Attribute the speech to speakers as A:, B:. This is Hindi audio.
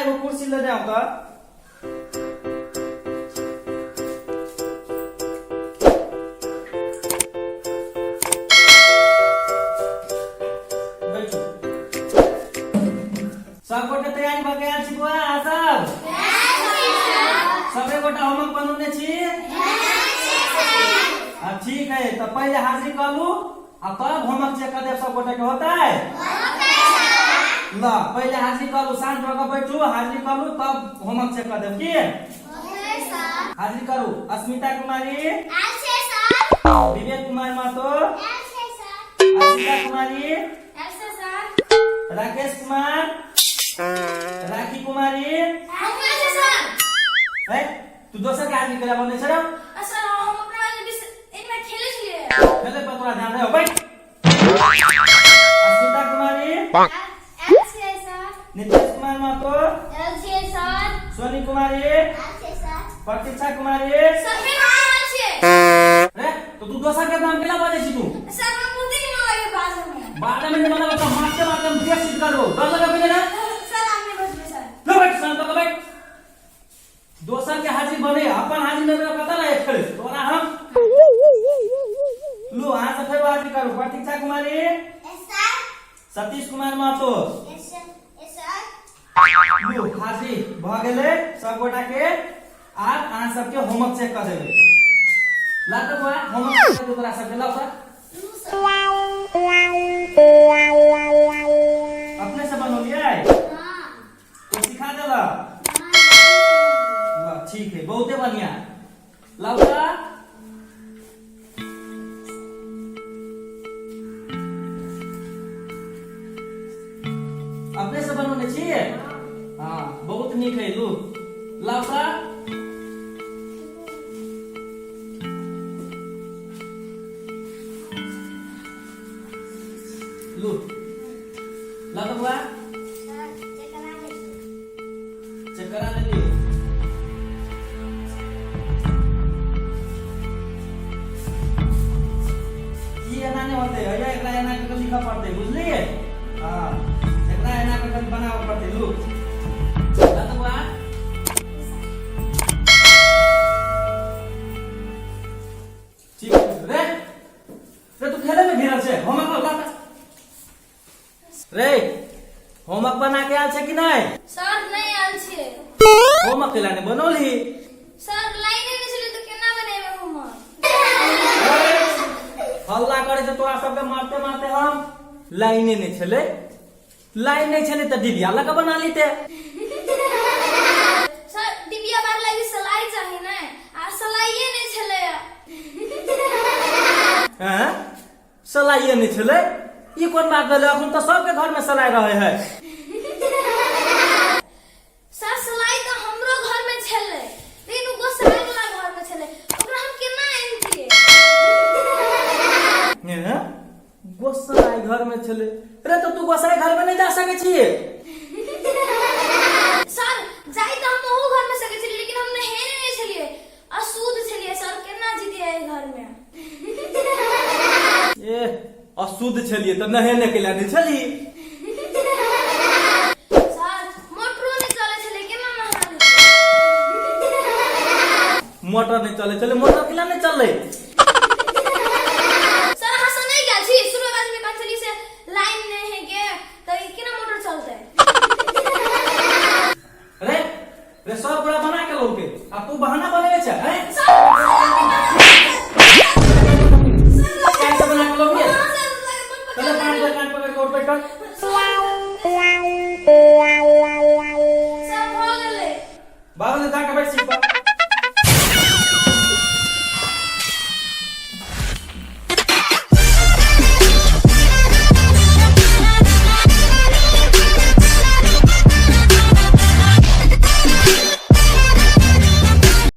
A: एगो कुर्सी ले जाओ तो। बैठो। सब गोटे तैयारी भ गेल छी बुआ सब? सबे गोटा होमवर्क बनौने छी? ठीक है, तो पहले हाजिरी कर लू और तब होमवर्क चेक कर दे सब गोटे के होता है? ला पहले हाजिरी कर लू, शांत होकर बैठू, हाजिरी कर लू तब होमवर्क चेक कर दे की? हाजिरी करू। अस्मिता कुमारी, विवेक कुमार महतो, अस्मिता कुमारी, राकेश कुमार, राखी कुमारी, तू दोसर के हाजिरी करा बोलने छौ? खेले पर तोरा ध्यान रहे बैठ। अस्मिता कुमारी, नीतीश कुमार महतो, सोनी कुमारी, प्रतीक्षा कुमारी। रे तो तू दोसर के नाम केला बाजे छी तू? बाद में नहीं मालूम तो मारते मारते हम देश सीट कर दो। डर लगा मुझे ना? लो बैठ, शांत हो बैठ। दोसर के हाजिर बने, अपन हाजिर में मेरा पता नहीं खेले तोरा हम। लो हां से फिर हाजिर करो। प्रतीक्षा कुमारी, सतीश कुमार महतो, लो हाजिर भ गेले सब गोटा के। आज अहां सब के होमवर्क चेक कर देबे। ला तो बुआ होमवर्क चेक कर तोरा सब के ला सर। अपने से बनौलिए? हां तो सिखा देला। वाह ठीक है, बहुते बढ़िया। लाउका अपने से बनौने चाहिए? हाँ बहुत नीक है। लू लाउका लू लाउका बुआ चेक करा ले। ये एनाने होते है, एकरा एना के लिखा पड़ते बुझलिए? हां एकरा एना के बनावा पड़ते। लू लाउका बुआ ठीक रे। रे तू खेले में गिरल छे? होमवर्क ला रे। होमवर्क बना के आल छे कि नहीं?
B: सर नहीं आल छे।
A: होमवर्क केला ने बनौली?
B: सर लाइने नहीं चले तो केना बनेबे होमवर्क?
A: हल्ला करे से तोरा सबके मारते मारते हम। लाइने नहीं छले, लाइन नहीं छले तो डिबिया लगा बना लेते।
B: सर डिबिया बार लगी सलाई चाहिए ना, आ सलाइए नहीं छले।
A: हैं सलाइए नहीं छले? ये कौन बात भेले? अखन तो सबके घर में सलाई रहे है।
B: सर सलाई तो हमरो घर में छले, लेकिन वो गोसाई वाला घर में छले, ओकरा हम केना आनतिए?
A: हैं गोसाई घर में छले? रे तो तू गोसाई घर में नहीं जा सके छिए?
B: सर जाई तो हम ओहो घर में सके छलिए, लेकिन हम नहेने नहीं छलिए, अशुद्ध छलिए। सर केना जीतिए ए घर में?
A: ए अशुद्ध छलिए तो नहेने के लिए नहीं छली?
B: सर मोटरो नहीं चले छले, केना नहाने?
A: मोटर नहीं चले छले? मोटर के लिए नहीं चले?
B: सर हसन नहीं गया छी शुरुआत में कंचली से लाइन नहीं है के तो केना मोटर चलते?
A: रे रे सब बड़ा बना के लोगे अब तू बहाना बनेले छ? हैं कैसे बना के लोगे? चलो कान पकड़ के ऊपर कर।
B: सर हो गेले।
A: बाबू ने जाके बैठ सीट पर।